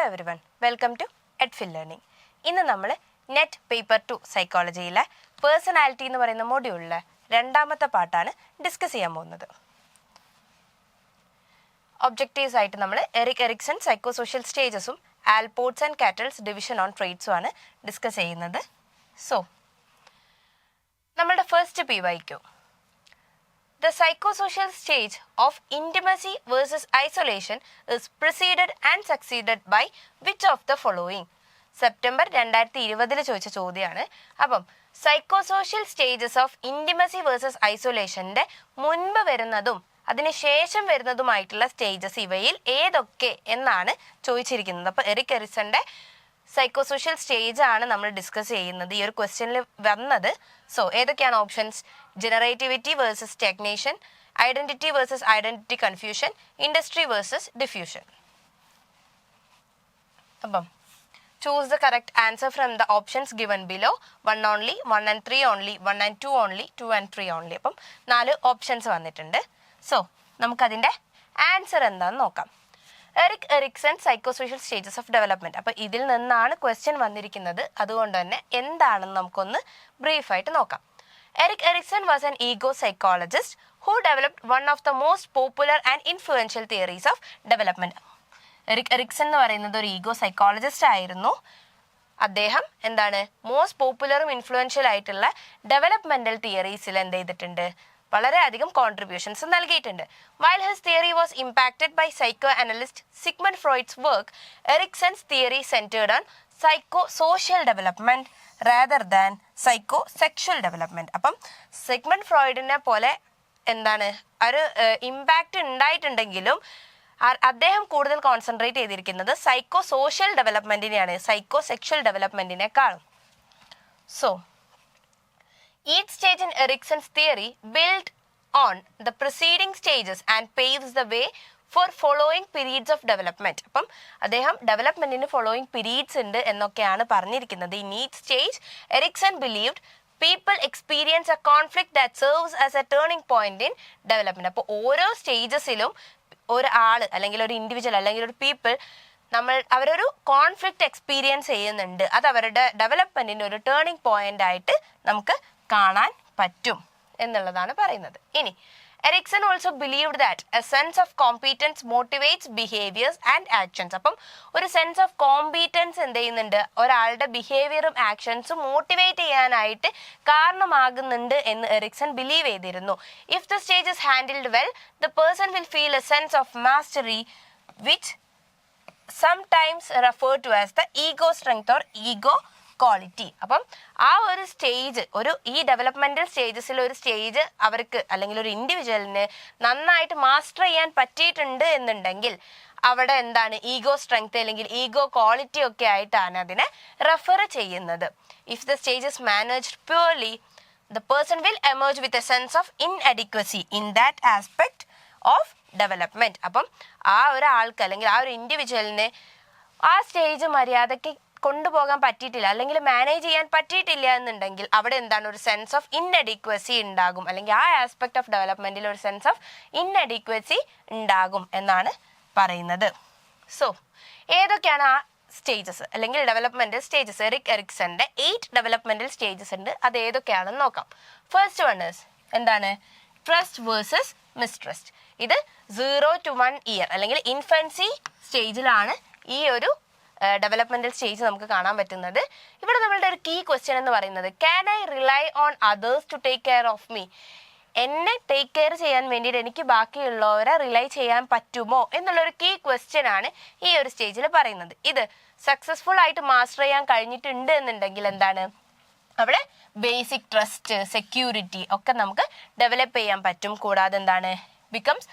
Hello everyone, welcome to EDFIL learning. ഇന്ന് നമ്മൾ net paper 2 സൈക്കോളജിയിലെ personality എന്ന് പറയുന്ന മൊഡ്യൂളിലെ രണ്ടാമത്തെ പാർട്ടാണ് ഡിസ്കസ് ചെയ്യാൻ പോകുന്നത്. ഒബ്ജക്റ്റീവ്സ് ആയിട്ട് നമ്മൾ എറിക് എറിക്സൺ സൈക്കോ സോഷ്യൽ സ്റ്റേജസും Allport's and Cattell's division on ട്രേറ്റ്സും ആണ് ഡിസ്കസ് ചെയ്യുന്നത്. സോ നമ്മളുടെ first PYQ, the psychosocial stage of intimacy versus isolation is preceded and succeeded by which of the following? September 2020 ചോദിച്ച ചോദ്യമാണ്. അപ്പം psychosocial stages of intimacy versus ഐസൊലേഷൻ്റെ മുൻപ് വരുന്നതും അതിനുശേഷം വരുന്നതുമായിട്ടുള്ള സ്റ്റേജസ് ഇവയിൽ ഏതൊക്കെ എന്നാണ് ചോദിച്ചിരിക്കുന്നത്. അപ്പോൾ എറിക് എറിക്സന്റെ സൈക്കോസോഷ്യൽ സ്റ്റേജ് ആണ് നമ്മൾ ഡിസ്കസ് ചെയ്യുന്നത് ഈ ഒരു ക്വസ്റ്റ്യനിൽ വന്നത്. സോ ഏതൊക്കെയാണ് options? Generativity versus stagnation, identity versus identity confusion, industry versus diffusion. അപ്പം choose the correct answer from the options given below. 1 only, 1 and 3 only, 1 and 2 only, 2 and 3 only. അപ്പം 4 ഓപ്ഷൻസ് വന്നിട്ടുണ്ട്. സോ നമുക്കതിൻ്റെ ആൻസർ എന്താണെന്ന് നോക്കാം. Erik Erikson psychosocial stages of development. അപ്പോൾ ഇതിൽ നിന്നാണ് question വന്നിരിക്കുന്നത്. അതുകൊണ്ട് തന്നെ എന്താണെന്ന് നമുക്കൊന്ന് ബ്രീഫായിട്ട് നോക്കാം. Erik Erikson was an ego psychologist who developed one of the most popular and influential theories of development. Erik Erikson എന്ന് പറയുന്നത് ഒരു ഈഗോ സൈക്കോളജിസ്റ്റ് ആയിരുന്നു. അദ്ദേഹം എന്താണ് മോസ്റ്റ് പോപ്പുലറും ഇൻഫ്ലുവൻഷ്യൽ ആയിട്ടുള്ള ഡെവലപ്മെന്റൽ തിയറീസിൽ എന്ത് ചെയ്തിട്ടുണ്ട്? വളരെയധികം കോൺട്രിബ്യൂഷൻസ് നൽകിയിട്ടുണ്ട്. While his theory was impacted by psychoanalyst Sigmund Freud's work, Erikson's theory centered on psychosocial development rather than psychosexual development. അപ്പം സിഗ്മണ്ട് ഫ്രോയിഡിനെ പോലെ എന്താണ് ഒരു ഇമ്പാക്റ്റ് ഉണ്ടായിട്ടുണ്ടെങ്കിലും അദ്ദേഹം കൂടുതൽ കോൺസെൻട്രേറ്റ് ചെയ്തിരിക്കുന്നത് സൈക്കോ സോഷ്യൽ ഡെവലപ്മെന്റിനെയാണ്, സൈക്കോ സെക്ഷൽ ഡെവലപ്മെന്റിനെക്കാളും. So each stage in Erikson's theory built on the preceding stages and paves the way for following periods of development. അപ്പം അദ്ദേഹം ഡെവലപ്മെന്റിന് ഫോളോയിങ് പീരീഡ്സ് ഉണ്ട് എന്നൊക്കെയാണ് പറഞ്ഞിരിക്കുന്നത്. In each stage, Erikson believed people experience a conflict that serves as a turning point in development. അപ്പോൾ ഓരോ സ്റ്റേജസിലും ഒരാൾ അല്ലെങ്കിൽ ഒരു ഇൻഡിവിജ്വൽ അല്ലെങ്കിൽ ഒരു പീപ്പിൾ അവരൊരു കോൺഫ്ലിക്റ്റ് എക്സ്പീരിയൻസ് ചെയ്യുന്നുണ്ട്. അത് അവരുടെ ഡെവലപ്മെന്റിന്റെ ഒരു ടേണിംഗ് പോയിന്റ് ആയിട്ട് നമുക്ക് കാണാൻ പറ്റും എന്നുള്ളതാണ് പറയുന്നത്. ഇനി Erikson also believed that a sense of competence motivates behaviours and actions. അപ്പം ഒരു സെൻസ് ഓഫ് കോമ്പീറ്റൻസ് എന്ത് ചെയ്യുന്നുണ്ട്? ഒരാളുടെ ബിഹേവിയറും ആക്ഷൻസും മോട്ടിവേറ്റ് ചെയ്യാനായിട്ട് കാരണമാകുന്നുണ്ട് എന്ന് എറിക്സൺ ബിലീവ് ചെയ്തിരുന്നു. If the stage is handled well, the person will feel a sense of mastery which sometimes refer to as the ego strength or ego quality. അപ്പം ആ ഒരു സ്റ്റേജ്, ഈ ഡെവലപ്മെന്റൽ സ്റ്റേജസിൽ ഒരു സ്റ്റേജ് അവർക്ക് അല്ലെങ്കിൽ ഒരു ഇൻഡിവിജ്വലിന് നന്നായിട്ട് മാസ്റ്റർ ചെയ്യാൻ പറ്റിയിട്ടുണ്ട് എന്നുണ്ടെങ്കിൽ അവിടെ എന്താണ് ഈഗോ സ്ട്രെങ്ത് അല്ലെങ്കിൽ ഈഗോ ക്വാളിറ്റി ഒക്കെ ആയിട്ടാണ് അതിനെ റെഫർ ചെയ്യുന്നത്. If the stage is managed purely, the person will emerge with a sense of inadequacy in that aspect of development. അപ്പം ആ ഒരാൾക്ക് അല്ലെങ്കിൽ ആ ഒരു ഇൻഡിവിജ്വലിന് ആ സ്റ്റേജ് മര്യാദയ്ക്ക് കൊണ്ടുപോകാൻ പറ്റിയിട്ടില്ല അല്ലെങ്കിൽ മാനേജ് ചെയ്യാൻ പറ്റിയിട്ടില്ല എന്നുണ്ടെങ്കിൽ അവിടെ എന്താണ് ഒരു സെൻസ് ഓഫ് ഇൻഅഡിക്വസി ഉണ്ടാകും, അല്ലെങ്കിൽ ആ ആസ്പെക്ട് ഓഫ് ഡെവലപ്മെന്റിൽ ഒരു സെൻസ് ഓഫ് ഇൻഅഡിക്വസി ഉണ്ടാകും എന്നാണ് പറയുന്നത്. സോ ഏതൊക്കെയാണ് ആ സ്റ്റേജസ് അല്ലെങ്കിൽ ഡെവലപ്മെന്റൽ സ്റ്റേജസ്? എറിക് എറിക്സന്റെ 8 ഡെവലപ്മെന്റൽ സ്റ്റേജസ് ഉണ്ട്. അത് ഏതൊക്കെയാണെന്ന് നോക്കാം. ഫസ്റ്റ് വൺ ഇസ് എന്താണ്? Trust versus mistrust. ഇത് 0 to 1 ഇയർ അല്ലെങ്കിൽ ഇൻഫൻസി സ്റ്റേജിലാണ് ഈ ഒരു ഡെവലപ്മെന്റൽ സ്റ്റേജ് നമുക്ക് കാണാൻ പറ്റുന്നത്. ഇവിടെ നമ്മളുടെ ഒരു കീ ക്വസ്റ്റ്യൻ എന്ന് പറയുന്നത് can I rely on others to take care of me? എന്നെ ടേക്ക് കെയർ ചെയ്യാൻ വേണ്ടിയിട്ട് എനിക്ക് ബാക്കിയുള്ളവരെ റിലൈ ചെയ്യാൻ പറ്റുമോ എന്നുള്ളൊരു കീ ക്വസ്റ്റ്യൻ ആണ് ഈ ഒരു സ്റ്റേജിൽ പറയുന്നത്. ഇത് സക്സസ്ഫുൾ ആയിട്ട് മാസ്റ്റർ ചെയ്യാൻ കഴിഞ്ഞിട്ടുണ്ട് എന്നുണ്ടെങ്കിൽ എന്താണ് അവിടെ ബേസിക് ട്രസ്റ്റ്, സെക്യൂരിറ്റി ഒക്കെ നമുക്ക് ഡെവലപ്പ് ചെയ്യാൻ പറ്റും. കൂടാതെ എന്താണ് ബിക്കംസ്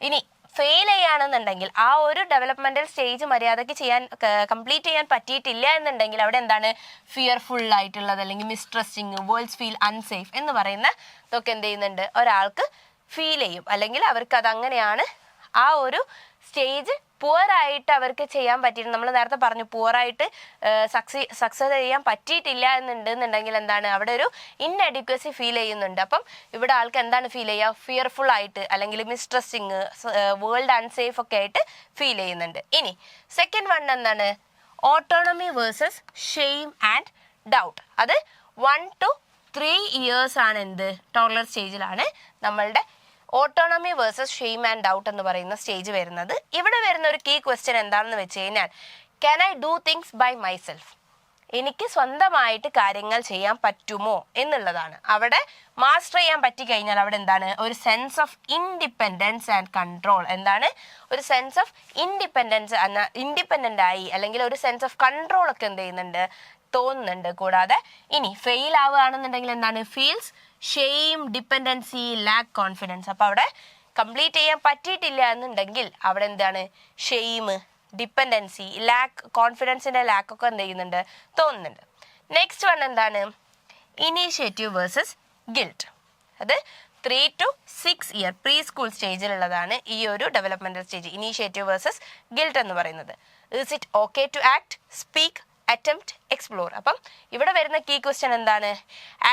ഇനി ഫെയിൽ ചെയ്യുകയാണെന്നുണ്ടെങ്കിൽ ആ ഒരു ഡെവലപ്മെന്റൽ സ്റ്റേജ് മര്യാദയ്ക്ക് കംപ്ലീറ്റ് ചെയ്യാൻ പറ്റിയിട്ടില്ല എന്നുണ്ടെങ്കിൽ അവിടെ എന്താണ് ഫിയർഫുൾ ആയിട്ടുള്ളത് അല്ലെങ്കിൽ മിസ്ട്രസ്റ്റിങ്, വേൾഡ്സ് ഫീൽ അൺസേഫ് എന്ന് പറയുന്ന ഇതൊക്കെ എന്ത് ചെയ്യുന്നുണ്ട് ഒരാൾക്ക് ഫീൽ ചെയ്യും, അല്ലെങ്കിൽ അവർക്ക് അത് അങ്ങനെയാണ് ആ ഒരു സ്റ്റേജ് പുവറായിട്ട് അവർക്ക് ചെയ്യാൻ പറ്റിയിട്ട്, നമ്മൾ നേരത്തെ പറഞ്ഞു പുവറായിട്ട് സക്സസ് ചെയ്യാൻ പറ്റിയിട്ടില്ല എന്നുണ്ടെന്നുണ്ടെങ്കിൽ എന്താണ് അവിടെ ഒരു ഇൻഎഡ്യൂക്കസി ഫീൽ ചെയ്യുന്നുണ്ട്. അപ്പം ഇവിടെ ആൾക്ക് എന്താണ് ഫീൽ ചെയ്യുക? ഫിയർഫുൾ ആയിട്ട് അല്ലെങ്കിൽ മിസ്ട്രസ്റ്റിങ്, വേൾഡ് അൺസേഫ് ഒക്കെ ആയിട്ട് ഫീൽ ചെയ്യുന്നുണ്ട്. ഇനി സെക്കൻഡ് വൺ എന്താണ്? Autonomy versus shame and doubt. അത് 1 to 3 years ആണ് എന്ത്? ടോഡലർ സ്റ്റേജിലാണ് നമ്മളുടെ autonomy versus shame and doubt എന്ന് പറയുന്ന സ്റ്റേജ് വരുന്നത്. ഇവിടെ വരുന്ന ഒരു കീ ക്വസ്റ്റ്യൻ എന്താണെന്ന് വെച്ച് കഴിഞ്ഞാൽ, can I do things by myself? എനിക്ക് സ്വന്തമായിട്ട് കാര്യങ്ങൾ ചെയ്യാൻ പറ്റുമോ എന്നുള്ളതാണ്. അവിടെ മാസ്റ്റർ ചെയ്യാൻ പറ്റി കഴിഞ്ഞാൽ അവിടെ എന്താണ്? ഒരു sense of independence and control. എന്താണ്? ഒരു സെൻസ് ഓഫ് ഇൻഡിപെൻഡൻ്റ് ആയി അല്ലെങ്കിൽ ഒരു സെൻസ് ഓഫ് കൺട്രോൾ ഒക്കെ എന്ത് ചെയ്യുന്നുണ്ട്? തോന്നുന്നുണ്ട്. കൂടാതെ ഇനി ഫെയിൽ ആവുകയാണെന്നുണ്ടെങ്കിൽ എന്താണ്? Feels shame, dependency, lack confidence. അപ്പോൾ അവിടെ കംപ്ലീറ്റ് ചെയ്യാൻ പറ്റിയിട്ടില്ല എന്നുണ്ടെങ്കിൽ അവിടെ എന്താണ്? ഷെയിം, ഡിപ്പെൻഡൻസി, ലാക്ക് കോൺഫിഡൻസിൻ്റെ ലാക്കൊക്കെ എന്ത് ചെയ്യുന്നുണ്ട്? തോന്നുന്നുണ്ട്. നെക്സ്റ്റ് വൺ എന്താണ്? Initiative versus guilt. അത് 3 to 6 year പ്രീ സ്കൂൾ സ്റ്റേജിലുള്ളതാണ് ഈ ഒരു developmental stage, initiative versus guilt എന്ന് പറയുന്നത്. Is it okay to act, speak, attempt, explore? അപ്പം ഇവിടെ വരുന്ന കീ ക്വസ്റ്റ്യൻ എന്താണ്?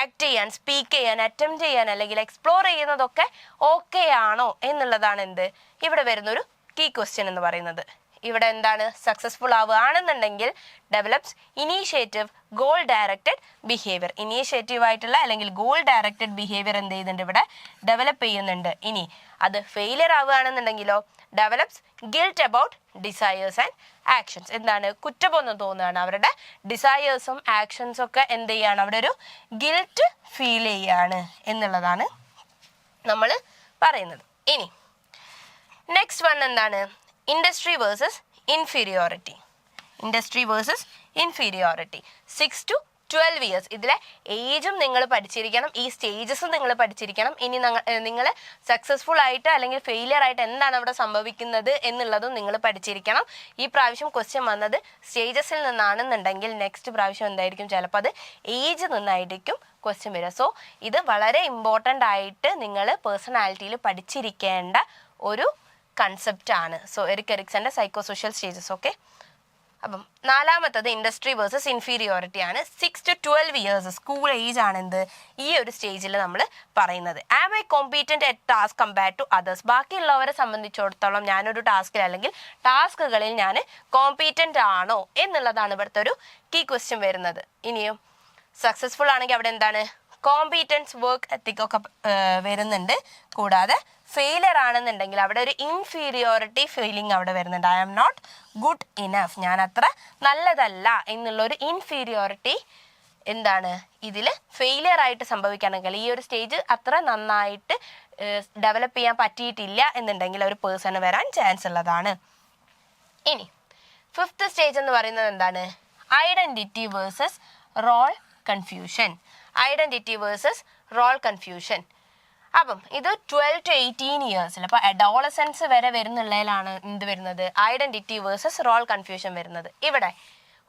ആക്ട് ചെയ്യാൻ, സ്പീക്ക് ചെയ്യാൻ, അറ്റംപ്റ്റ് ചെയ്യാൻ അല്ലെങ്കിൽ എക്സ്പ്ലോർ ചെയ്യുന്നതൊക്കെ ഓക്കെ ആണോ എന്നുള്ളതാണ് എന്ത് ഇവിടെ വരുന്നൊരു കീ ക്വസ്റ്റ്യൻ എന്ന് പറയുന്നത്. ഇവിടെ എന്താണ്? സക്സസ്ഫുൾ ആവുകയാണെന്നുണ്ടെങ്കിൽ develops initiative, goal directed behaviour. Initiative ആയിട്ടുള്ള അല്ലെങ്കിൽ ഗോൾ ഡയറക്റ്റഡ് ബിഹേവിയർ എന്ത് ചെയ്യുന്നുണ്ട്? ഇവിടെ ഡെവലപ്പ് ചെയ്യുന്നുണ്ട്. ഇനി അത് ഫെയിലിയർ ആവുകയാണെന്നുണ്ടെങ്കിലോ develops guilt about desires and actions. എന്താണ്? കുറ്റബോധം തോന്നുകയാണ്. അവരുടെ ഡിസയേഴ്സും ആക്ഷൻസും ഒക്കെ എന്ത് ചെയ്യാണ്? അവിടെ ഒരു ഗിൽറ്റ് ഫീൽ ചെയ്യാണ് എന്നുള്ളതാണ് നമ്മൾ പറയുന്നത്. ഇനി നെക്സ്റ്റ് വൺ എന്താണ്? Industry versus inferiority. Industry versus inferiority 6 to 12 years. ഇതിലെ ഏജും നിങ്ങൾ പഠിച്ചിരിക്കണം, ഈ സ്റ്റേജസും നിങ്ങൾ പഠിച്ചിരിക്കണം. ഇനി നിങ്ങൾ സക്സസ്ഫുൾ ആയിട്ട് അല്ലെങ്കിൽ ഫെയിലിയർ ആയിട്ട് എന്താണ് അവിടെ സംഭവിക്കുന്നത് എന്നുള്ളതും നിങ്ങൾ പഠിച്ചിരിക്കണം. ഈ പ്രാവശ്യം ക്വസ്റ്റ്യൻ വന്നത് സ്റ്റേജസിൽ നിന്നാണെന്നുണ്ടെങ്കിൽ നെക്സ്റ്റ് പ്രാവശ്യം എന്തായിരിക്കും? ചിലപ്പോൾ അത് ഏജ് നിന്നായിരിക്കും ക്വസ്റ്റ്യൻ വരിക. സോ ഇത് വളരെ ഇമ്പോർട്ടൻ്റ് ആയിട്ട് നിങ്ങൾ പേഴ്സണാലിറ്റിയിൽ പഠിച്ചിരിക്കേണ്ട ഒരു കൺസെപ്റ്റ് ആണ്. സോ എറിക് എറിക്സന്റെ സൈക്കോ സോഷ്യൽ സ്റ്റേജസ്. ഓക്കെ, അപ്പം നാലാമത്തത് ഇൻഡസ്ട്രി വേഴ്സസ് ഇൻഫീരിയോറിറ്റി ആണ്. 6 to 12 years സ്കൂൾ ഏജ് ആണ് എന്ത് ഈ ഒരു സ്റ്റേജിൽ നമ്മൾ പറയുന്നത്. Am I competent at task compared to others? ബാക്കിയുള്ളവരെ സംബന്ധിച്ചിടത്തോളം ഞാനൊരു ടാസ്കിൽ അല്ലെങ്കിൽ ടാസ്കുകളിൽ ഞാൻ കോമ്പീറ്റന്റ് ആണോ എന്നുള്ളതാണ് ഇവിടുത്തെ ഒരു കീ ക്വസ്റ്റ്യൻ വരുന്നത്. ഇനിയും സക്സസ്ഫുൾ ആണെങ്കിൽ അവിടെ എന്താണ്? കോമ്പീറ്റൻസ്, വർക്ക് എത്തിക് ഒക്കെ വരുന്നുണ്ട്. കൂടാതെ ഫെയിലിയർ ആണെന്നുണ്ടെങ്കിൽ അവിടെ ഒരു ഇൻഫീരിയോറിറ്റി ഫീലിംഗ് അവിടെ വരുന്നുണ്ട്. I am not good enough, ഞാൻ അത്ര നല്ലതല്ല എന്നുള്ളൊരു ഇൻഫീരിയോറിറ്റി എന്താണ് ഇതിൽ ഫെയിലിയർ ആയിട്ട് സംഭവിക്കുകയാണെങ്കിൽ, ഈ ഒരു സ്റ്റേജ് അത്ര നന്നായിട്ട് ഡെവലപ്പ് ചെയ്യാൻ പറ്റിയിട്ടില്ല എന്നുണ്ടെങ്കിൽ ഒരു പേഴ്സണ് വരാൻ ചാൻസ് ഉള്ളതാണ്. ഇനി 5th സ്റ്റേജ് എന്ന് പറയുന്നത് എന്താണ്? Identity versus role confusion. Identity versus role confusion. അപ്പം ഇത് 12 to 18 years, അപ്പോൾ അഡോളസൻസ് വരെ വരുന്നുള്ളതിലാണ് എന്ത് വരുന്നത്? ഐഡൻറ്റിറ്റി വേഴ്സസ് റോൾ കൺഫ്യൂഷൻ വരുന്നത്. ഇവിടെ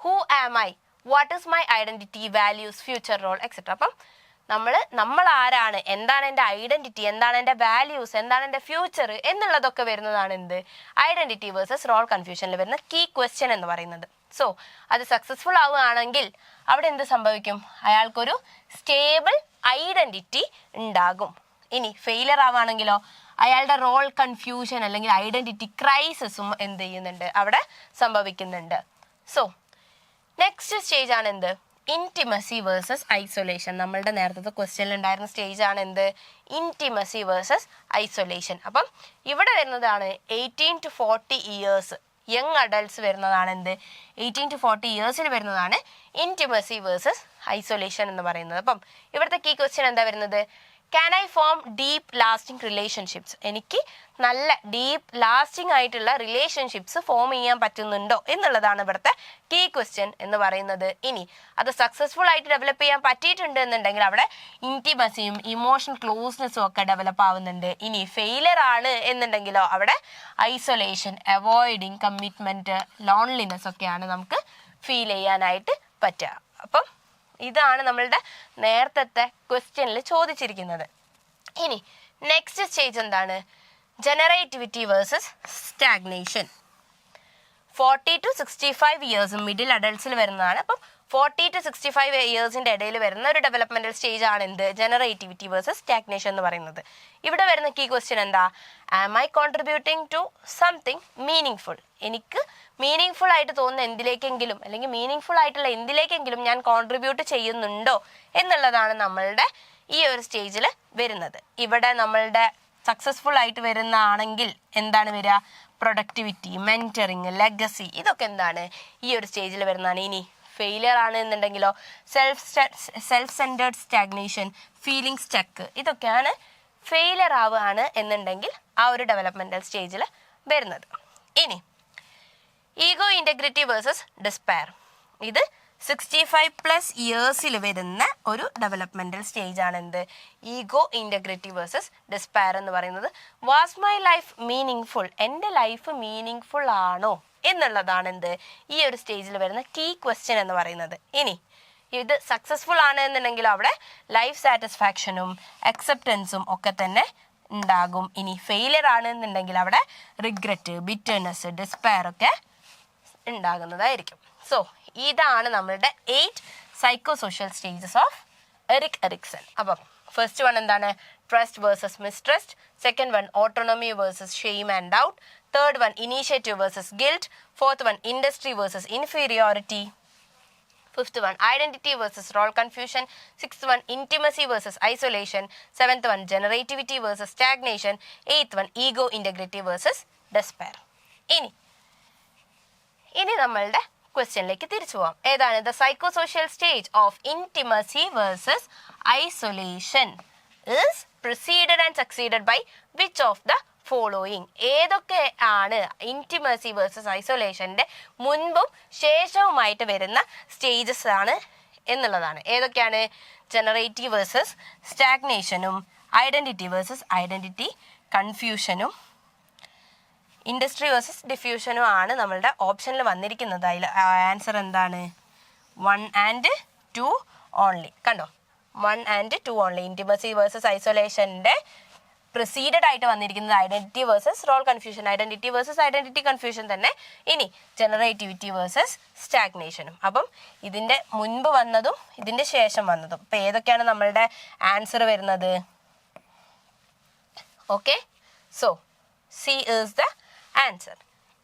who am I, what is my identity, values, future role etcetera. അപ്പം നമ്മൾ ആരാണ്, എന്താണ് എൻ്റെ ഐഡൻറ്റിറ്റി, എന്താണ് എൻ്റെ വാല്യൂസ്, എന്താണ് എൻ്റെ ഫ്യൂച്ചർ എന്നുള്ളതൊക്കെ വരുന്നതാണ് എന്ത് ഐഡൻറ്റിറ്റി വേഴ്സസ് റോൾ കൺഫ്യൂഷനിൽ വരുന്ന കീ ക്വസ്റ്റ്യൻ എന്ന് പറയുന്നത്. സോ അത് സക്സസ്ഫുൾ ആവുകയാണെങ്കിൽ അവിടെ എന്ത് സംഭവിക്കും? അയാൾക്കൊരു സ്റ്റേബിൾ ഐഡൻറ്റിറ്റി ഉണ്ടാകും. ഇനി ഫെയിലിയർ ആവുകയാണെങ്കിലോ അയാളുടെ റോൾ കൺഫ്യൂഷൻ അല്ലെങ്കിൽ ഐഡൻറ്റിറ്റി ക്രൈസിസും എന്ത് ചെയ്യുന്നുണ്ട്? അവിടെ സംഭവിക്കുന്നുണ്ട്. സോ നെക്സ്റ്റ് സ്റ്റേജ് ആണ് എന്ത്? Intimacy versus isolation. നമ്മളുടെ നേരത്തെ ക്വസ്റ്റ്യനിൽ ഉണ്ടായിരുന്ന സ്റ്റേജ് ആണ് എന്ത്? Intimacy versus isolation. അപ്പം ഇവിടെ വരുന്നതാണ് 18 to 40 years യങ് അഡൾട്ട്സ് വരുന്നതാണ് എന്ത്? 18 to 40 yearsൽ വരുന്നതാണ് ഇൻറ്റിമസി വേഴ്സസ് ഐസൊലേഷൻ എന്ന് പറയുന്നത്. അപ്പം ഇവിടുത്തെ കീ ക്വസ്റ്റ്യൻ എന്താ വരുന്നത്? Can I form deep lasting relationships? എനിക്ക് നല്ല ഡീപ്പ് ലാസ്റ്റിംഗ് ആയിട്ടുള്ള റിലേഷൻഷിപ്സ് ഫോം ചെയ്യാൻ പറ്റുന്നുണ്ടോ എന്നുള്ളതാണ് ഇവിടുത്തെ കീ ക്വസ്റ്റ്യൻ എന്ന് പറയുന്നത്. ഇനി അത് സക്സസ്ഫുൾ ആയിട്ട് ഡെവലപ്പ് ചെയ്യാൻ പറ്റിയിട്ടുണ്ട് എന്നുണ്ടെങ്കിൽ അവിടെ ഇൻറ്റിമസിയും ഇമോഷണൽ ക്ലോസ്നെസ്സും ഒക്കെ ഡെവലപ്പ് ആവുന്നുണ്ട്. ഇനി ഫെയിലിയർ ആണ് എന്നുണ്ടെങ്കിലോ അവിടെ ഐസൊലേഷൻ, അവോയ്ഡിങ്, കമ്മിറ്റ്മെൻറ്റ്, ലോൺലിനെസ് ഒക്കെയാണ് നമുക്ക് ഫീൽ ചെയ്യാനായിട്ട് പറ്റുക. അപ്പം ഇതാണ് നമ്മളുടെ നേരത്തെ ക്വസ്റ്റ്യനിൽ ചോദിച്ചിരിക്കുന്നത്. ഇനി നെക്സ്റ്റ് സ്റ്റേജ് എന്താണ്? Generativity versus stagnation. 40 to 65 years middle അഡൾട്ട്സിൽ വരുന്നതാണ്. അപ്പം 40 to 65 ഇയേഴ്സിൻ്റെ ഇടയിൽ വരുന്ന ഒരു ഡെവലപ്മെൻറ്റൽ സ്റ്റേജ് ആണ് എന്ത്, ജനറേറ്റിവിറ്റി വേഴ്സസ് സ്റ്റാഗ്നേഷൻ എന്ന് പറയുന്നത്. ഇവിടെ വരുന്ന കീ ക്വസ്റ്റ്യൻ എന്താ, am I contributing to something meaningful. എനിക്ക് മീനിങ് ഫുൾ ആയിട്ട് തോന്നുന്ന എന്തിലേക്കെങ്കിലും അല്ലെങ്കിൽ മീനിങ് ഫുൾ ആയിട്ടുള്ള എന്തിലേക്കെങ്കിലും ഞാൻ കോൺട്രിബ്യൂട്ട് ചെയ്യുന്നുണ്ടോ എന്നുള്ളതാണ് നമ്മളുടെ ഈ ഒരു സ്റ്റേജിൽ വരുന്നത്. ഇവിടെ നമ്മളുടെ സക്സസ്ഫുൾ ആയിട്ട് വരുന്നതാണെങ്കിൽ എന്താണ് വരിക, പ്രൊഡക്ടിവിറ്റി, മെൻറ്ററിങ്, ലെഗസി, ഇതൊക്കെ എന്താണ് ഈ ഒരു സ്റ്റേജിൽ വരുന്നതാണ്. ഇനി ഫെയിലിയർ ആണ് എന്നുണ്ടെങ്കിലോ self centred stagnation, feeling stuck, ഇതൊക്കെയാണ് ഫെയിലിയർ ആവുകയാണ് എന്നുണ്ടെങ്കിൽ ആ ഒരു ഡെവലപ്മെൻറ്റൽ സ്റ്റേജിൽ വരുന്നത്. ഇനി ഈഗോ ഇൻറ്റഗ്രിറ്റി വേഴ്സസ് ഡിസ്പയർ, ഇത് 65+ ഇയേഴ്സിൽ വരുന്ന ഒരു ഡെവലപ്മെൻറ്റൽ സ്റ്റേജ് ആണ് എന്ത്, ഈഗോ ഇൻറ്റഗ്രിറ്റി വേഴ്സസ് ഡിസ്പയർ എന്ന് പറയുന്നത്. Was my life meaning full, എൻ്റെ ലൈഫ് മീനിങ് ഫുൾ ആണോ എന്നുള്ളതാണ് എന്ത് ഈ ഒരു സ്റ്റേജിൽ വരുന്ന കീ ക്വസ്റ്റ്യൻ എന്ന് പറയുന്നത്. ഇനി ഇത് സക്സസ്ഫുൾ ആണ് എന്നുണ്ടെങ്കിൽ അവിടെ ലൈഫ് സാറ്റിസ്ഫാക്ഷനും അക്സെപ്റ്റൻസും ഒക്കെ തന്നെ ഉണ്ടാകും. ഇനി ഫെയിലിയർ ആണ് എന്നുണ്ടെങ്കിൽ അവിടെ റിഗ്രറ്റ്, ബിറ്റർനെസ്, ഡിസ്പയർ ഒക്കെ ഉണ്ടാകുന്നതായിരിക്കും. സോ ഇതാണ് നമ്മളുടെ 8 psycho social stages of Erikson. അപ്പം ഫസ്റ്റ് വൺ എന്താണ്, trust versus mistrust. Second one autonomy versus shame and doubt. Third one initiative versus guilt. Fourth one industry versus inferiority. Fifth one identity versus role confusion. Sixth one intimacy versus isolation. Seventh one generativity versus stagnation. Eighth one ego integrity versus despair. ഇനി നമ്മളുടെ ക്വസ്റ്റ്യനിലേക്ക് തിരിച്ചു പോവാം. ഏതാണ് the psychosocial stage of intimacy versus isolation is preceded and succeeded by which of the following. ഏതൊക്കെ ആണ് intimacy versus ഐസൊലേഷൻ്റെ മുൻപും ശേഷവുമായിട്ട് വരുന്ന സ്റ്റേജസ് ആണ് എന്നുള്ളതാണ്. ഏതൊക്കെയാണ്, ജനറേറ്റീവ് വേഴ്സസ് സ്റ്റാഗ്നേഷനും, ഐഡന്റിറ്റി വേഴ്സസ് ഐഡന്റിറ്റി കൺഫ്യൂഷനും, ഇൻഡസ്ട്രി വേഴ്സസ് ഡിഫ്യൂഷനും ആണ് നമ്മളുടെ ഓപ്ഷനിൽ വന്നിരിക്കുന്നത്. അതിൽ ആൻസർ എന്താണ്, 1 and 2 ഓൺലി. കണ്ടോ, 1 and 2 ഓൺലി. ഇൻറ്റിമസി വേഴ്സസ് ഐസൊലേഷൻ്റെ പ്രിസീഡഡ് ആയിട്ട് വന്നിരിക്കുന്നത് identity versus role confusion, identity versus identity confusion തന്നെ. ഇനി ജനറേറ്റിവിറ്റി വേഴ്സസ് സ്റ്റാഗ്നേഷനും. അപ്പം ഇതിൻ്റെ മുൻപ് വന്നതും ഇതിൻ്റെ ശേഷം വന്നതും. അപ്പം ഏതൊക്കെയാണ് നമ്മളുടെ ആൻസർ വരുന്നത്? Okay, so C is the answer.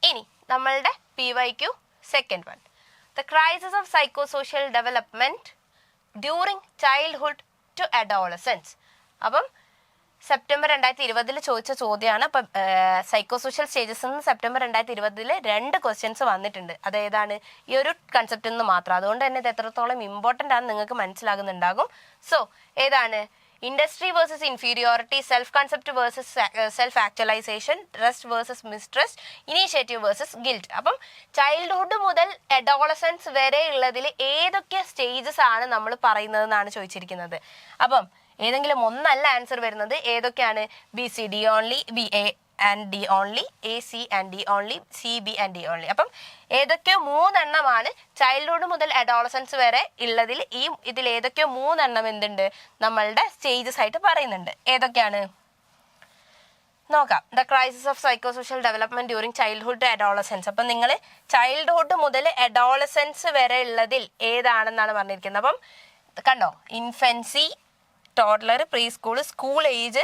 ഇനി നമ്മളുടെ PYQ second one, the crisis of psychosocial development during childhood to adolescence. അപ്പം സെപ്റ്റംബർ 2020 ചോദിച്ച ചോദ്യമാണ്. അപ്പം സൈക്കോസോഷ്യൽ സ്റ്റേജസ് നിന്ന് സെപ്റ്റംബർ 2020 2 ക്വസ്റ്റ്യൻസ് വന്നിട്ടുണ്ട്. അതേതാണ്, ഈ ഒരു കൺസെപ്റ്റിൽ നിന്ന് മാത്രം. അതുകൊണ്ട് തന്നെ ഇത് എത്രത്തോളം ഇമ്പോർട്ടൻ്റ് ആണെന്ന് നിങ്ങൾക്ക് മനസ്സിലാകുന്നുണ്ടാകും. സോ ഏതാണ്, industry versus inferiority, self concept versus self actualisation, trust versus mistrust, initiative versus guilt. അപ്പം ചൈൽഡ്ഹുഡ് മുതൽ അഡോളസൻസ് വരെ ഉള്ളതിൽ ഏതൊക്കെ സ്റ്റേജസ് ആണ് നമ്മൾ പറയുന്നതെന്നാണ് ചോദിച്ചിരിക്കുന്നത്. അപ്പം ഏതെങ്കിലും ഒന്നല്ല ആൻസർ വരുന്നത്. ഏതൊക്കെയാണ്, BCD only, BA and D only, AC and D only, CB and D only. അപ്പം ഏതൊക്കെയോ 3 എണ്ണമാണ് ചൈൽഡ്ഹുഡ് മുതൽ അഡോളസൻസ് വരെ ഉള്ളതിൽ. ഇതിൽ ഏതൊക്കെയോ 3 എണ്ണം എന്തുണ്ട് നമ്മളുടെ സ്റ്റേജസ് ആയിട്ട് പറയുന്നുണ്ട്. ഏതൊക്കെയാണ് നോക്കാം. The crisis of psychosocial development during childhood to adolescence. അപ്പം നിങ്ങൾ ചൈൽഡ്ഹുഡ് മുതൽ അഡോളസൻസ് വരെ ഉള്ളതിൽ ഏതാണെന്നാണ് പറഞ്ഞിരിക്കുന്നത്. അപ്പം കണ്ടോ, infancy, toddler, pre school, school age,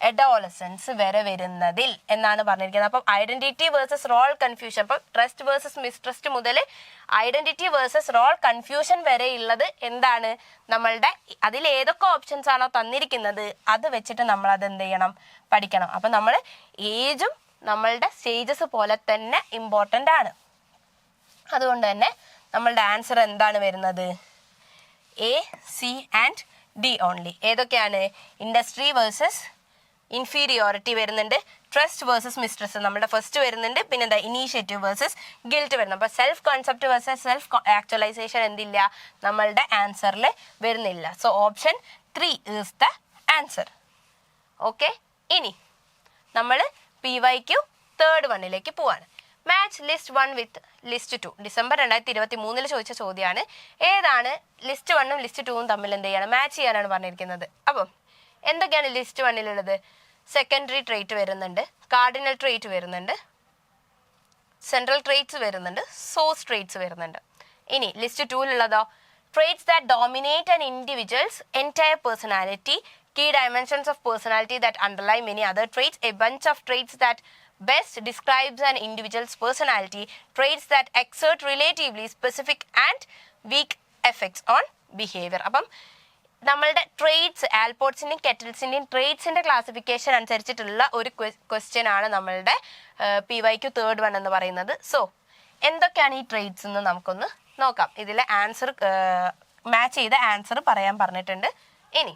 adolescence വരെ വരുന്നതിൽ എന്നാണ് പറഞ്ഞിരിക്കുന്നത്. അപ്പം ഐഡന്റിറ്റി വേഴ്സസ് റോൾ കൺഫ്യൂഷൻ, അപ്പം ട്രസ്റ്റ് വേഴ്സസ് മിസ്ട്രസ്റ്റ് മുതൽ ഐഡന്റിറ്റി വേഴ്സസ് റോൾ കൺഫ്യൂഷൻ വരെ ഉള്ളത് എന്താണ് നമ്മളുടെ, അതിൽ ഏതൊക്കെ ഓപ്ഷൻസ് ആണോ തന്നിരിക്കുന്നത് അത് വെച്ചിട്ട് നമ്മൾ അത് എന്ത് ചെയ്യണം, പഠിക്കണം. അപ്പം നമ്മൾ ഏജും നമ്മളുടെ സ്റ്റേജസ് പോലെ തന്നെ ഇമ്പോർട്ടൻ്റ് ആണ്. അതുകൊണ്ട് തന്നെ നമ്മളുടെ ആൻസർ എന്താണ് വരുന്നത്, A, C and D only. ഏതൊക്കെയാണ്, ഇൻഡസ്ട്രി വേഴ്സസ് ഇൻഫീരിയോറിറ്റി വരുന്നുണ്ട്, ട്രസ്റ്റ് വേഴ്സസ് മിസ്ട്രസ് നമ്മുടെ ഫസ്റ്റ് വരുന്നുണ്ട്, പിന്നെ എന്താ ഇനീഷ്യേറ്റീവ് വേഴ്സസ് ഗിൽറ്റ് വരുന്നു. അപ്പോൾ self concept versus self actualisation എന്തില്ല നമ്മളുടെ ആൻസറിൽ വരുന്നില്ല. So option 3 is the answer. Okay, ഇനി നമ്മൾ PYQ തേർഡ് വണ്ണിലേക്ക് പോവാണ്. Match list 1 with list 2. December 2023 ചോദിച്ച ചോദ്യമാണ്. ഏതാണ് ലിസ്റ്റ് 1ഉം ലിസ്റ്റ് 2ഉം തമ്മിൽ എന്ത് ചെയ്യണം, മാച്ച് ചെയ്യാനാണ് പറഞ്ഞിരിക്കുന്നത്. അപ്പം എന്തൊക്കെയാണ് ലിസ്റ്റ് 1ലുള്ളത്, സെക്കൻഡറി ട്രേറ്റ് വരുന്നുണ്ട്, കാർഡിനൽ ട്രേറ്റ് വരുന്നുണ്ട്, സെൻട്രൽ ട്രേറ്റ്സ് വരുന്നുണ്ട്, സോഴ്സ് ട്രേറ്റ്സ് വരുന്നുണ്ട്. ഇനി list 2-ലുള്ളതോ traits that dominate an individual's entire personality, key dimensions of personality that underlie many other traits, a bunch of traits that best describes an individual's personality, traits that exert relatively specific and weak effects on behavior. അപ്പം നമ്മളുടെ traits, ആൽപോർട്സിൻ്റെയും കെറ്റിൽസിൻ്റെയും ട്രേറ്റ്സിൻ്റെ classification അനുസരിച്ചിട്ടുള്ള ഒരു question ആണ് നമ്മളുടെ PYQ 3rd one എന്ന് പറയുന്നത്. So എന്തൊക്കെയാണ് ഈ ട്രേറ്റ്സ് എന്ന് നമുക്കൊന്ന് നോക്കാം. ഇതിലെ ആൻസർ മാച്ച് ചെയ്ത ആൻസർ പറയാൻ പറഞ്ഞിട്ടുണ്ട്. ഇനി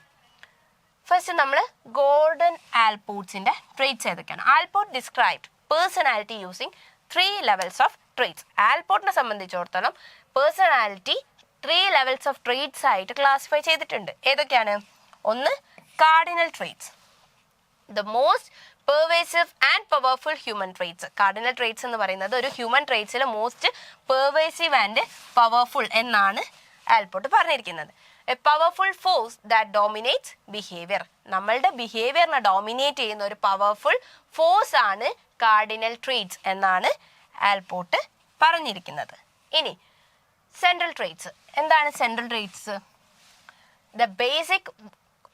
ഫസ്റ്റ് നമ്മൾ ഗോൾഡൻ ആൽപോർട്സിൻ്റെ ട്രേറ്റ്സ് ഏതൊക്കെയാണ്? Allport described personality using 3 levels of traits. ആൽപോർട്ടിനെ സംബന്ധിച്ചിടത്തോളം പേഴ്സണാലിറ്റി 3 levels ഓഫ് ട്രേറ്റ്സ് ആയിട്ട് ക്ലാസിഫൈ ചെയ്തിട്ടുണ്ട്. ഏതൊക്കെയാണ്? ഒന്ന് cardinal traits, the most pervasive and powerful human traits. Cardinal traits എന്ന് പറയുന്നത് ഒരു ഹ്യൂമൻ ട്രേറ്റ്സിലെ മോസ്റ്റ് പെർവേസീവ് ആൻഡ് പവർഫുൾ എന്നാണ് ആൽപോർട്ട് പറഞ്ഞിരിക്കുന്നത്. A powerful force that dominates behaviour. നമ്മളുടെ ബിഹേവിയറിനെ ഡോമിനേറ്റ് ചെയ്യുന്ന ഒരു പവർഫുൾ ഫോഴ്സ് ആണ് കാർഡിനൽ ട്രേറ്റ്സ് എന്നാണ് ആൽപോർട്ട് പറഞ്ഞിരിക്കുന്നത്. ഇനി സെൻട്രൽ ട്രേറ്റ്സ്. എന്താണ് central traits? The basic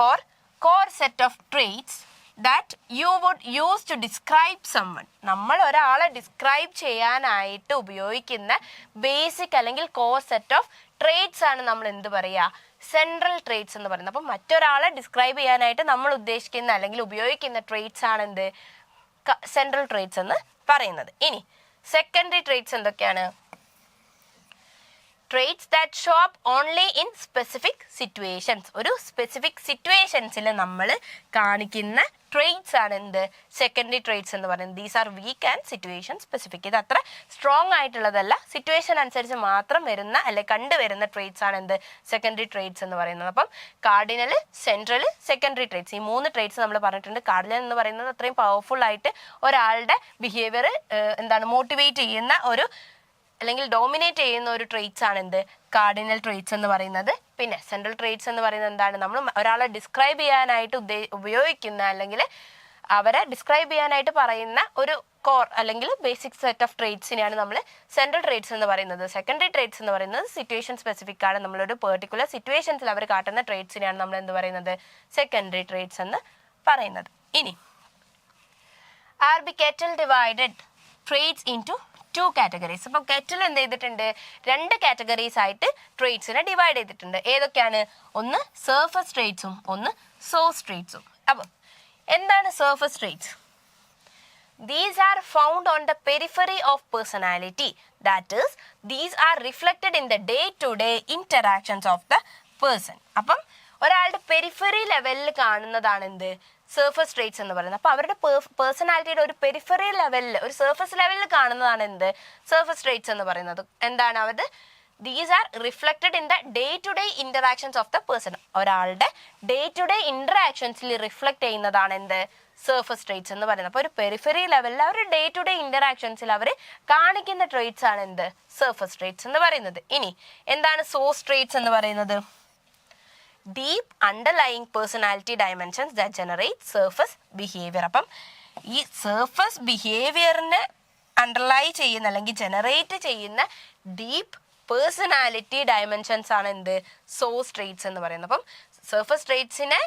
or core set of traits that you would use to describe someone. നമ്മൾ ഒരാളെ ഡിസ്ക്രൈബ് ചെയ്യാനായിട്ട് ഉപയോഗിക്കുന്ന ബേസിക് അല്ലെങ്കിൽ കോർ സെറ്റ് ഓഫ് ട്രേറ്റ്സ് ആണ് നമ്മൾ എന്ത് പറയുക? സെൻട്രൽ ട്രേറ്റ്സ് എന്ന് പറയുന്നത്. അപ്പം മറ്റൊരാളെ ഡിസ്ക്രൈബ് ചെയ്യാനായിട്ട് നമ്മൾ ഉദ്ദേശിക്കുന്ന അല്ലെങ്കിൽ ഉപയോഗിക്കുന്ന ട്രേറ്റ്സ് ആണ് എന്ത്? സെൻട്രൽ ട്രേറ്റ്സ് എന്ന് പറയുന്നത്. ഇനി സെക്കൻഡറി ട്രേറ്റ്സ് എന്തൊക്കെയാണ്? Traits that show up only in specific situations. ഒരു സ്പെസിഫിക് സിറ്റുവേഷൻസിൽ നമ്മൾ കാണിക്കുന്ന ട്രേറ്റ്സ് ആണ് എന്ത്? സെക്കൻഡറി ട്രേറ്റ്സ് എന്ന് പറയുന്നത്. These are week and situation specific. ഇത് അത്ര സ്ട്രോങ് ആയിട്ടുള്ളതല്ല, സിറ്റുവേഷൻ അനുസരിച്ച് മാത്രം വരുന്ന അല്ലെ കണ്ടുവരുന്ന ട്രേറ്റ്സ് ആണ് എന്ത്? സെക്കൻഡറി ട്രേറ്റ്സ് എന്ന് പറയുന്നത്. അപ്പം കാർഡിനൽ, സെൻട്രൽ, സെക്കൻഡറി ട്രേറ്റ്സ്, ഈ 3 ട്രേറ്റ്സ് നമ്മൾ പറഞ്ഞിട്ടുണ്ട്. കാർഡിനൽ എന്ന് പറയുന്നത് അത്രയും പവർഫുൾ ആയിട്ട് ഒരാളുടെ ബിഹേവിയർ മോട്ടിവേറ്റ് ചെയ്യുന്ന ഒരു അല്ലെങ്കിൽ ഡോമിനേറ്റ് ചെയ്യുന്ന ഒരു ട്രേറ്റ്സ് ആണ് എന്ത്? കാർഡിനൽ ട്രേറ്റ്സ് എന്ന് പറയുന്നത്. പിന്നെ സെൻട്രൽ ട്രേറ്റ്സ് എന്ന് പറയുന്നത് എന്താണ്? നമ്മൾ ഒരാളെ ഡിസ്ക്രൈബ് ചെയ്യാനായിട്ട് ഉപയോഗിക്കുന്ന അല്ലെങ്കിൽ അവരെ ഡിസ്ക്രൈബ് ചെയ്യാനായിട്ട് പറയുന്ന ഒരു കോർ അല്ലെങ്കിൽ ബേസിക് സെറ്റ് ഓഫ് ട്രേറ്റ്സിനെയാണ് നമ്മൾ സെൻട്രൽ ട്രേറ്റ്സ് എന്ന് പറയുന്നത്. സെക്കൻഡറി ട്രേറ്റ്സ് എന്ന് പറയുന്നത് സിറ്റുവേഷൻ സ്പെസിഫിക് ആണ്. നമ്മളൊരു പെർട്ടിക്കുലർ സിറ്റുവേഷൻസിൽ അവർ കാട്ടുന്ന ട്രേറ്റ്സിനെയാണ് നമ്മൾ എന്ത് പറയുന്നത്? സെക്കൻഡറി ട്രേറ്റ്സ് എന്ന് പറയുന്നത്. ഇനി kettle divided traits into 2 categories. അപ്പം കെറ്റിൽ എന്ത് ചെയ്തിട്ടുണ്ട്? 2 categories ആയിട്ട് ട്രേറ്റ്സിനെ ഡിവൈഡ് ചെയ്തിട്ടുണ്ട്. ഏതൊക്കെയാണ്? ഒന്ന് സർഫസ് ട്രേറ്റ്സും ഒന്ന് സോഴ്സ് ട്രേറ്റ്സും. അപ്പം എന്താണ് surface traits? These are found on the periphery of personality. That is, these are reflected in the day-to-day interactions of the person. അപ്പം ഒരാളുടെ പെരിഫറി ലെവലിൽ കാണുന്നതാണ് എന്ത്? സർഫസ് ട്രേറ്റ്സ് എന്ന് പറയുന്നത്. അപ്പോൾ അവരുടെ പേഴ്സണാലിറ്റിയുടെ ഒരു പെരിഫറി ലെവലിൽ, ഒരു സർഫസ് ലെവലിൽ കാണുന്നതാണ് എന്ത്? സർഫസ് ട്രേറ്റ്സ് എന്ന് പറയുന്നത്. എന്താണ് അത്? These are reflected in the day to day interactions of the person. ഒരാളുടെ ഡേ ടു ഡേ ഇന്ററാക്ഷൻസിൽ റിഫ്ലക്ട് ചെയ്യുന്നതാണ് എന്ത്? സർഫസ് ട്രേറ്റ്സ് എന്ന് പറയുന്നത്. അപ്പോൾ ഒരു പെരിഫറി ലെവലിൽ അവർ ഡേ ടു ഡേ ഇന്ററാക്ഷൻസിൽ അവർ കാണിക്കുന്ന ട്രേറ്റ്സ് ആണ് എന്ത്? സർഫസ് ട്രേറ്റ്സ് എന്ന് പറയുന്നത്. ഇനി എന്താണ് സോഴ്സ് ട്രേറ്റ്സ് എന്ന് പറയുന്നത്? Deep underlying personality dimensions that generate surface behaviour. അപ്പം ഈ സർഫസ് ബിഹേവിയറിനെ അണ്ടർലൈ ചെയ്യുന്ന അല്ലെങ്കിൽ ജനറേറ്റ് ചെയ്യുന്ന ഡീപ്പ് പേഴ്സണാലിറ്റി ഡയമെൻഷൻസ് ആണ് എന്ത്? സോഴ്സ് ട്രേറ്റ്സ് എന്ന് പറയുന്നത്. അപ്പം സർഫസ് ട്രേറ്റ്സിനെ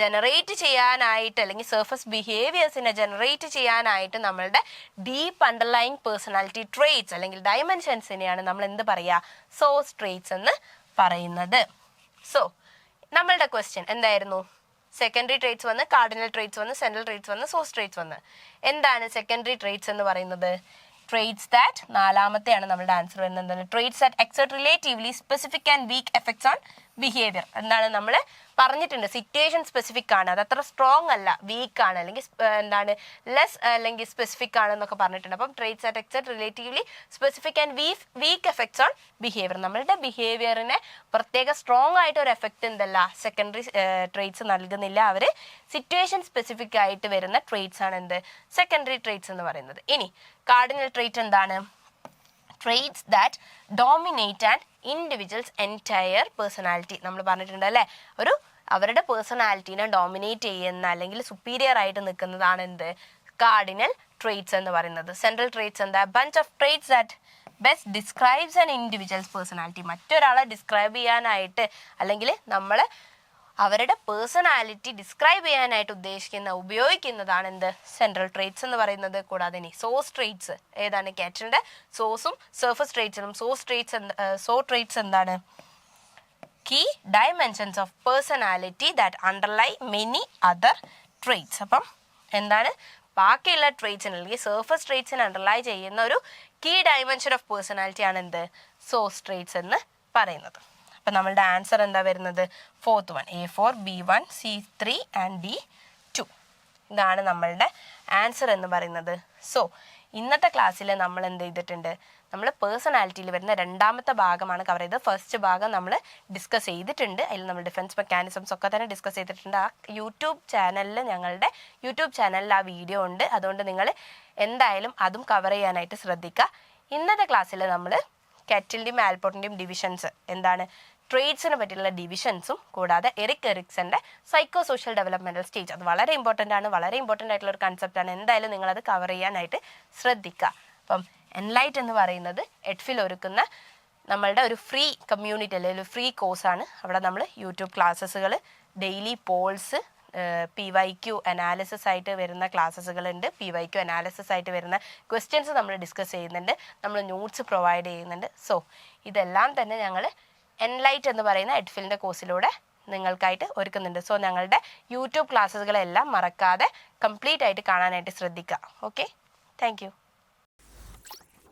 ജനറേറ്റ് ചെയ്യാനായിട്ട് അല്ലെങ്കിൽ സർഫസ് ബിഹേവിയേഴ്സിനെ ജനറേറ്റ് ചെയ്യാനായിട്ട് നമ്മളുടെ ഡീപ്പ് അണ്ടർലൈയിങ് പേഴ്സണാലിറ്റി ട്രേറ്റ്സ് അല്ലെങ്കിൽ ഡയമെൻഷൻസിനെയാണ് നമ്മൾ എന്ത് പറയുക? സോഴ്സ് ട്രേറ്റ്സ് എന്ന് പറയുന്നത്. സോ നമ്മളുടെ ക്വസ്റ്റ്യൻ എന്തായിരുന്നു? സെക്കൻഡറി ട്രേറ്റ്സ് വന്ന്, കാർഡിനൽ ട്രേറ്റ്സ് വന്ന്, സെൻട്രൽ ട്രേറ്റ്സ് വന്ന്, സോഴ്സ് ട്രേറ്റ്സ് വന്ന്. എന്താണ് സെക്കൻഡറി ട്രേറ്റ്സ് എന്ന് പറയുന്നത്? ട്രേറ്റ്സ് ദാറ്റ്, 4-മത്തെയാണ് നമ്മുടെ ആൻസർ വരുന്നത്. Traits that exert relatively specific and week effects on behaviour. എന്താണ് നമ്മൾ പറഞ്ഞിട്ടുണ്ട്? സിറ്റുവേഷൻ സ്പെസിഫിക് ആണ്, അത് അത്ര സ്ട്രോങ് അല്ല, വീക്ക് ആണ്, അല്ലെങ്കിൽ ലെസ് അല്ലെങ്കിൽ സ്പെസിഫിക് ആണെന്നൊക്കെ പറഞ്ഞിട്ടുണ്ട്. അപ്പം traits that exert relatively specific and week effects on behaviour. നമ്മളുടെ ബിഹേവിയറിനെ പ്രത്യേക സ്ട്രോങ് ആയിട്ട് ഒരു എഫക്റ്റ് എന്തല്ല സെക്കൻഡറി ട്രേറ്റ്സ് നൽകുന്നില്ല. അവർ സിറ്റുവേഷൻ സ്പെസിഫിക് ആയിട്ട് വരുന്ന ട്രേറ്റ്സ് ആണ് എന്ത്? സെക്കൻഡറി ട്രേറ്റ്സ് എന്ന് പറയുന്നത്. ഇനി കാർഡിനൽ ട്രേറ്റ് എന്താണ്? Traits that dominate and individuals entire personality. നമ്മൾ പറഞ്ഞിട്ടുണ്ട് അല്ലേ, അവരുടെ പേഴ്സണാലിറ്റീനെ ഡോമിനേറ്റ് ചെയ്യുന്ന അല്ലെങ്കിൽ സുപ്പീരിയർ ആയിട്ട് നിൽക്കുന്നതാണ് എന്ത്? കാർഡിനൽ ട്രേറ്റ്സ് എന്ന് പറയുന്നത്. സെൻട്രൽ ട്രേറ്റ്സ് എന്താ? Bunch of traits that best describes an individuals personality. മറ്റൊരാളെ ഡിസ്ക്രൈബ് ചെയ്യാനായിട്ട് അല്ലെങ്കിൽ നമ്മൾ അവരുടെ പേഴ്സണാലിറ്റി ഡിസ്ക്രൈബ് ചെയ്യാനായിട്ട് ഉപയോഗിക്കുന്നതാണ് എന്ത്? സെൻട്രൽ ട്രേറ്റ്സ് എന്ന് പറയുന്നത്. കൂടാതെ ഇനി സോഴ്സ് ട്രേറ്റ്സ് ഏതാണ്? കാറ്റലിന്റെ സോഴ്സും സർഫസ് ട്രേറ്റ്സും. സോ ട്രേറ്റ്സ് എന്താണ്? Key dimensions of personality that underlie many other traits. അപ്പം എന്താണ്? ബാക്കിയുള്ള ട്രേറ്റ്സിന് അല്ലെങ്കിൽ സർഫസ് ട്രേറ്റ്സിന് അണ്ടർലൈ ചെയ്യുന്ന ഒരു കീ ഡയമെൻഷൻ ഓഫ് പേഴ്സണാലിറ്റി ആണ് എന്ത്? സോഴ്സ് ട്രേറ്റ്സ് എന്ന് പറയുന്നത്. അപ്പം നമ്മളുടെ ആൻസർ എന്താ വരുന്നത്? 4th one, A4, B1, C3 and D2. ഇതാണ് നമ്മളുടെ ആൻസർ എന്ന് പറയുന്നത്. സോ ഇന്നത്തെ ക്ലാസ്സിൽ നമ്മൾ എന്ത് ചെയ്തിട്ടുണ്ട്? നമ്മൾ പേഴ്സണാലിറ്റിയിൽ വരുന്ന രണ്ടാമത്തെ ഭാഗമാണ് കവർ ചെയ്തത്. ഫസ്റ്റ് ഭാഗം നമ്മൾ ഡിസ്കസ് ചെയ്തിട്ടുണ്ട്. അതിൽ നമ്മൾ ഡിഫൻസ് മെക്കാനിസംസ് ഒക്കെ തന്നെ ഡിസ്കസ് ചെയ്തിട്ടുണ്ട്. ആ ഞങ്ങളുടെ യൂട്യൂബ് ചാനലിൽ ആ വീഡിയോ ഉണ്ട്. അതുകൊണ്ട് നിങ്ങൾ എന്തായാലും അതും കവർ ചെയ്യാനായിട്ട് ശ്രദ്ധിക്കുക. ഇന്നത്തെ ക്ലാസ്സിൽ നമ്മൾ കാറ്റലിൻ്റെയും ആൽപോർട്ടിൻ്റെയും ഡിവിഷൻസ് എന്താണ്, ട്രേഡ്സിനെ പറ്റിയുള്ള ഡിവിഷൻസും കൂടാതെ എറിക് എറിക്സന്റെ സൈക്കോ സോഷ്യൽ ഡെവലപ്മെന്റൽ സ്റ്റേജ്, അത് വളരെ ഇമ്പോർട്ടൻ്റ് ആണ്, വളരെ ഇമ്പോർട്ടൻ്റ് ആയിട്ടുള്ള ഒരു കൺസെപ്റ്റാണ്. എന്തായാലും നിങ്ങളത് കവർ ചെയ്യാനായിട്ട് ശ്രദ്ധിക്കുക. അപ്പം എൻലൈറ്റ് എന്ന് പറയുന്നത് EDFIL ഒരുക്കുന്ന നമ്മളുടെ ഒരു ഫ്രീ കമ്മ്യൂണിറ്റി അല്ലെങ്കിൽ ഒരു ഫ്രീ കോഴ്സാണ്. അവിടെ നമ്മൾ യൂട്യൂബ് ക്ലാസ്സസുകൾ, ഡെയിലി പോൾസ്, PYQ അനാലിസിസ് ആയിട്ട് വരുന്ന ക്ലാസ്സസുകളുണ്ട്. PYQ അനാലിസിസ് ആയിട്ട് വരുന്ന ക്വസ്റ്റ്യൻസ് നമ്മൾ ഡിസ്കസ് ചെയ്യുന്നുണ്ട്. നമ്മൾ നോട്ട്സ് പ്രൊവൈഡ് ചെയ്യുന്നുണ്ട്. സോ ഇതെല്ലാം തന്നെ ഞങ്ങൾ എൻലൈറ്റ് എന്ന് പറയുന്ന EDFILന്റെ കോഴ്സിലൂടെ നിങ്ങൾക്കായിട്ട് ഒരുക്കുന്നുണ്ട്. സോ ഞങ്ങളുടെ യൂട്യൂബ് ക്ലാസ്സുകളെല്ലാം മറക്കാതെ കംപ്ലീറ്റ് ആയിട്ട് കാണാനായിട്ട് ശ്രദ്ധിക്കുക. Okay, thank you.